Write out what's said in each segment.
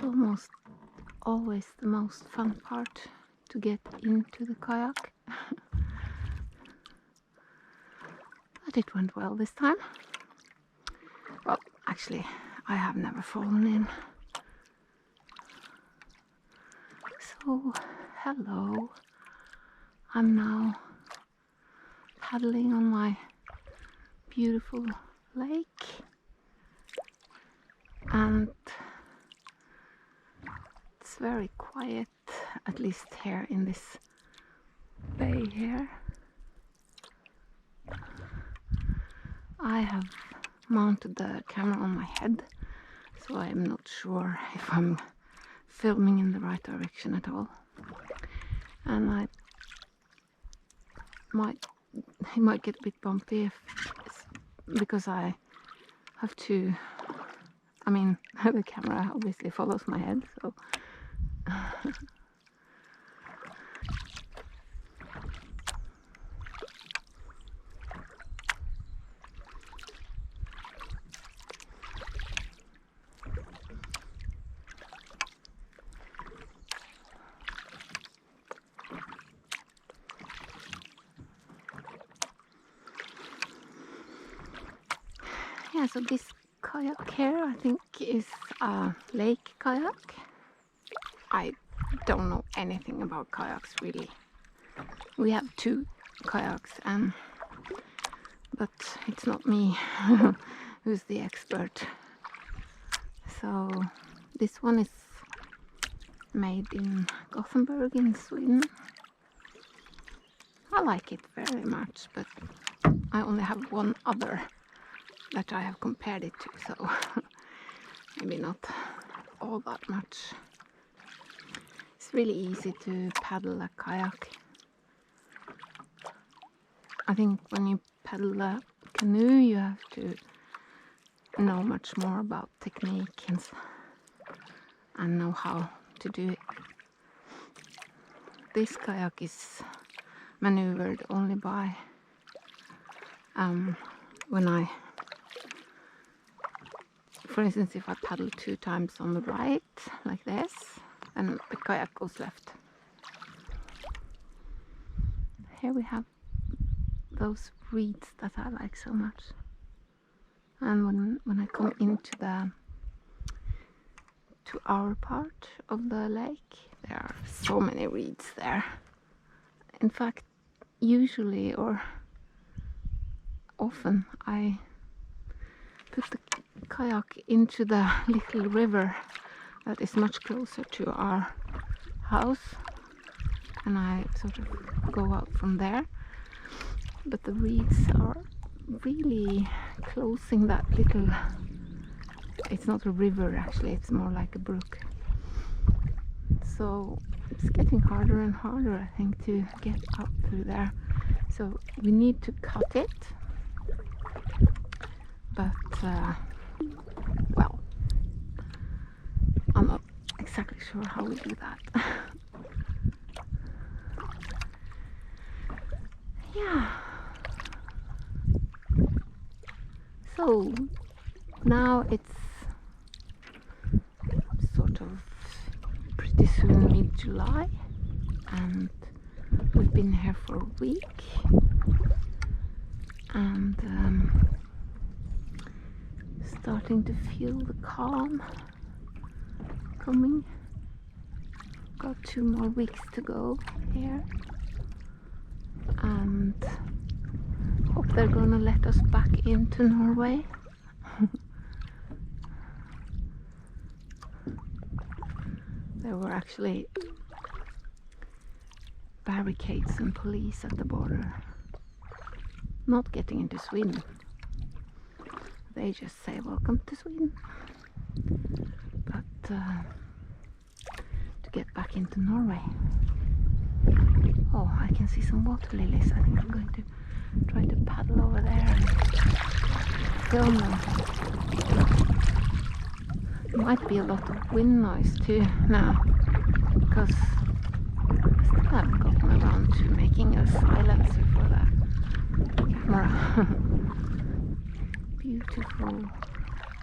almost always the most fun part, to get into the kayak. But it went well this time. Well, actually, I have never fallen in. So, hello. I'm now paddling on my beautiful lake, and it's very quiet, at least here in this bay here. I have mounted the camera on my head, so I'm not sure if I'm filming in the right direction at all, and it might get a bit bumpy because I have to, I mean, the camera obviously follows my head, so yeah, so this kayak here, I think, is a lake kayak. I don't know anything about kayaks really. We have 2 kayaks, but it's not me who's the expert. So this one is made in Gothenburg in Sweden. I like it very much, but I only have one other that I have compared it to, so maybe not all that much. It's really easy to paddle a kayak. I think when you paddle a canoe, you have to know much more about technique and know how to do it. This kayak is maneuvered only by when I, for instance, if I paddle 2 times on the right like this, then the kayak goes left. Here we have those reeds that I like so much, and when I come into to our part of the lake, there are so many reeds there. In fact, usually or often I put the kayak into the little river that is much closer to our house, and I sort of go out from there. But the reeds are really closing that little, it's not a river actually, it's more like a brook. So it's getting harder and harder, I think, to get out through there. So we need to cut it, but well, I'm not exactly sure how we do that. Yeah. So now it's sort of pretty soon mid-July, and we've been here for a week, and starting to feel the calm coming. Got 2 more weeks to go here, and hope they're gonna let us back into Norway. There were actually barricades and police at the border. Not getting into Sweden. They just say welcome to Sweden. But to get back into Norway. Oh, I can see some water lilies. I think I'm going to try to paddle over there and film them. There might be a lot of wind noise too now, because I still haven't gotten around to making a silencer for the camera. Beautiful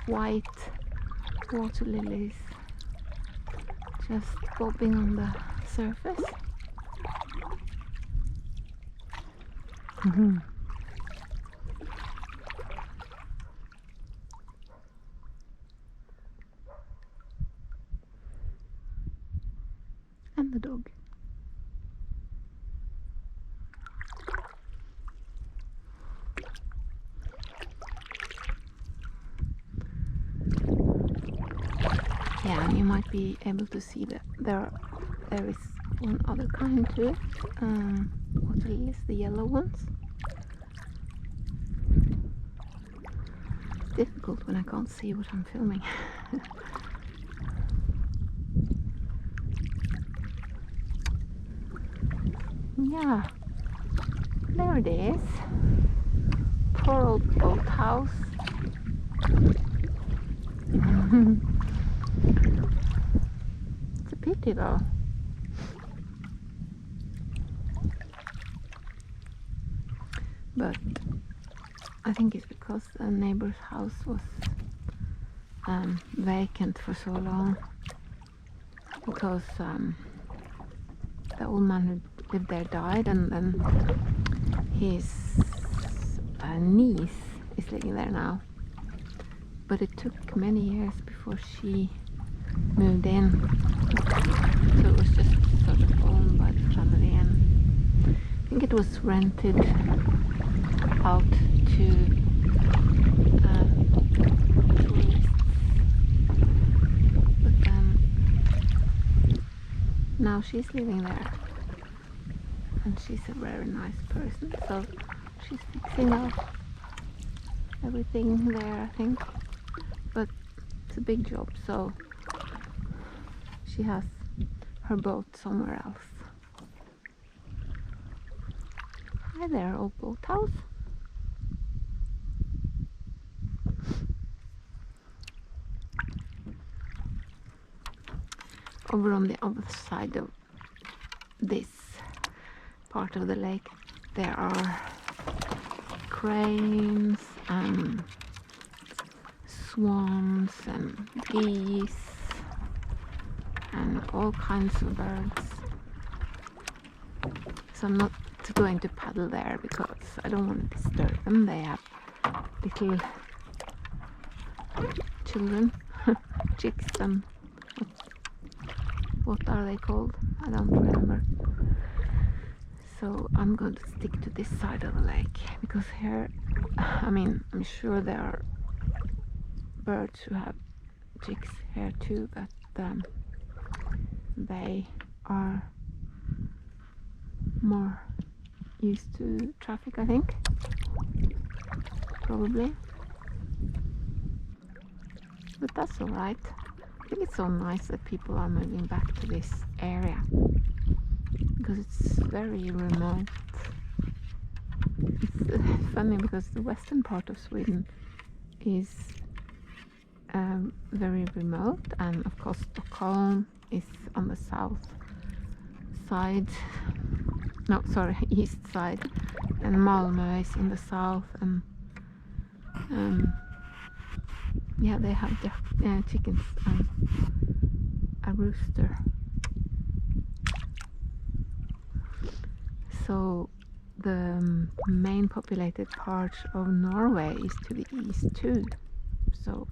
white water lilies. just bobbing on the surface. And the dog. Yeah, and you might be able to see that there is one other kind too. Water lilies, the yellow ones. It's difficult when I can't see what I'm filming. Yeah, there it is. Poor old boathouse. It's a pity though. But I think it's because the neighbor's house was vacant for so long. Because the old man who lived there died, and then his niece is living there now. But it took many years before she moved in, so it was just sort of owned by the family, and I think it was rented out to tourists. But then now she's living there, and she's a very nice person, so she's fixing up everything there, I think. But it's a big job, so she has her boat somewhere else. Hi there, old boathouse. Over on the other side of this part of the lake, there are cranes and swans and geese and all kinds of birds. So I'm not going to paddle there because I don't want to disturb them. They have little children, chicks, and what are they called? I don't remember. So I'm going to stick to this side of the lake, because here, I mean, I'm sure there are birds who have chicks here too, but they are more used to traffic, I think, probably. But that's all right. I think it's so nice that people are moving back to this area, because it's very remote. It's funny because the western part of Sweden is very remote, and of course Stockholm is on the south side, no, sorry, east side, and Malmö is in the south, and yeah, they have the chickens and a rooster. So the main populated part of Norway is to the east too. So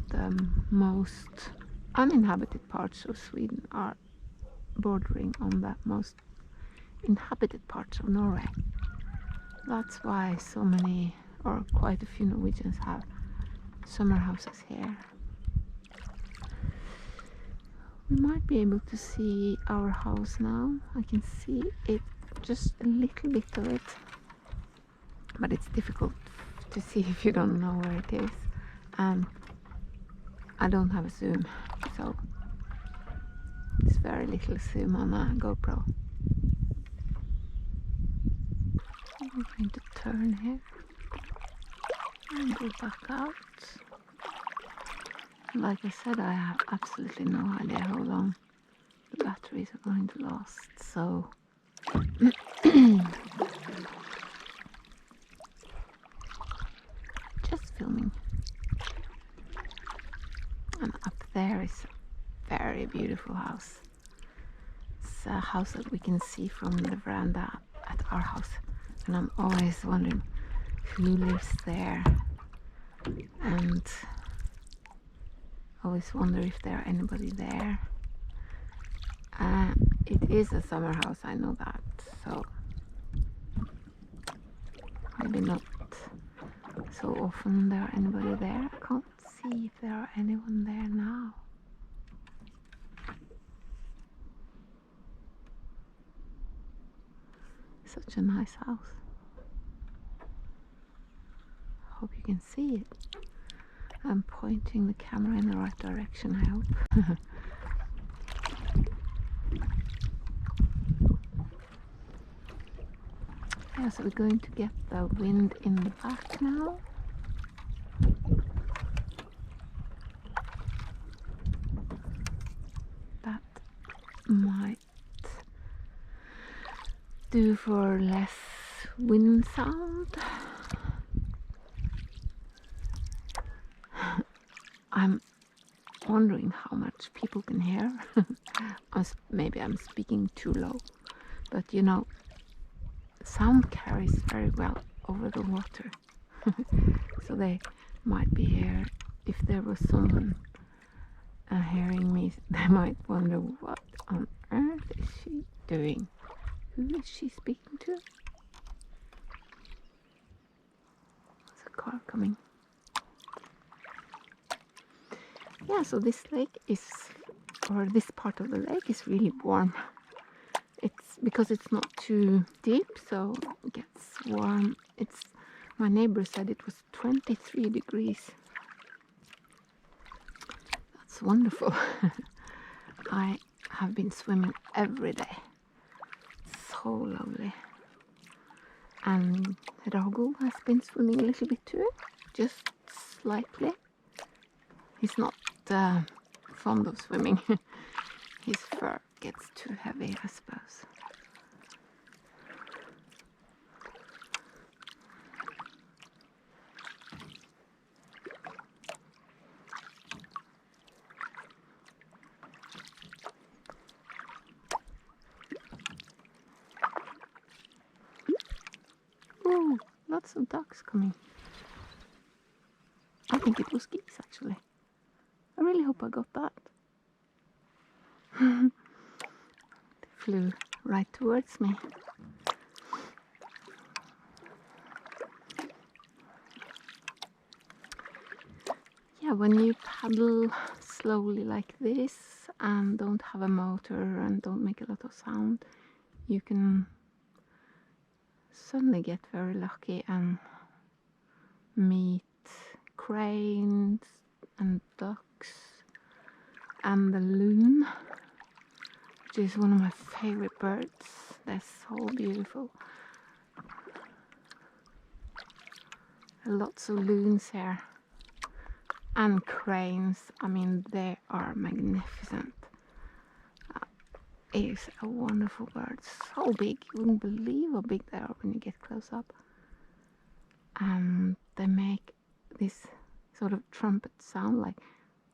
the most uninhabited parts of Sweden are bordering on the most inhabited parts of Norway. That's why so many, or quite a few, Norwegians have summer houses here. We might be able to see our house now. I can see it, just a little bit of it, but it's difficult to see if you don't know where it is. And I don't have a zoom, so it's very little zoom on a GoPro. I'm going to turn here and go back out. Like I said, I have absolutely no idea how long the batteries are going to last, so just filming. And up there is a very beautiful house. It's a house that we can see from the veranda at our house. And I'm always wondering who lives there. And always wonder if there anybody there. It is a summer house, I know that, so maybe not so often there anybody there. I can't see if there are anyone there now. Such a nice house. Hope you can see it. I'm pointing the camera in the right direction, I hope. Yeah, so we're going to get the wind in the back now. That might do for less wind sound. I'm wondering how much people can hear. Maybe I'm speaking too low, but you know, sound carries very well over the water. So they might be here. If there was someone hearing me, they might wonder, what on earth is she doing? Who is she speaking to? There's a car coming. Yeah, so this lake is, or this part of the lake is really warm. It's because it's not too deep, so it gets warm. My neighbor said it was 23 degrees. That's wonderful. I have been swimming every day. So lovely. And Rago has been swimming a little bit too, just slightly. He's not fond of swimming. His fur gets too heavy, I suppose. Ooh, lots of ducks coming. I think it was geese actually. I really hope I got that. They flew right towards me. Yeah, when you paddle slowly like this and don't have a motor and don't make a lot of sound, you can suddenly get very lucky and meet cranes and ducks and the loon, which is one of my favorite birds. They're so beautiful. Lots of loons here and cranes. I mean, they are magnificent. It is a wonderful bird, so big, you wouldn't believe how big they are when you get close up. And they make this sort of trumpet sound like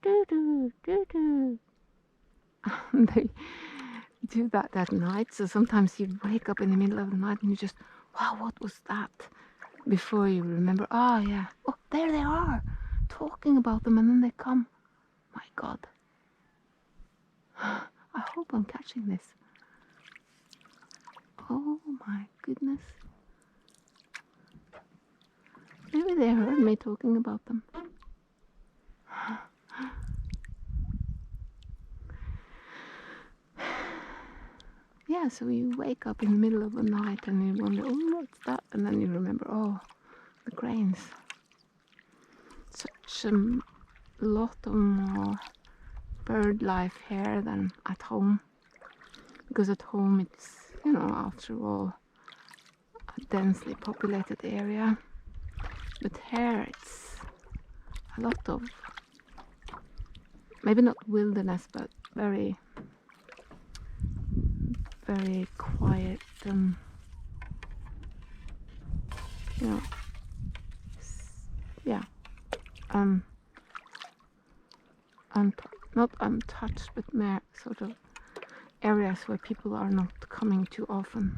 doo doo doo doo. And they do that at night, so sometimes you wake up in the middle of the night and you just, wow, what was that? Before you remember, oh yeah, oh there they are, talking about them, and then they come. My God. I hope I'm catching this. Oh my goodness. Maybe they heard me talking about them. Yeah, so you wake up in the middle of the night and you wonder, oh, what's that? And then you remember, oh, the cranes. Such a lot of more bird life here than at home. Because at home it's, you know, after all, a densely populated area. But here it's a lot of, maybe not wilderness, but very, very quiet, you know, yeah, not untouched, but more sort of areas where people are not coming too often.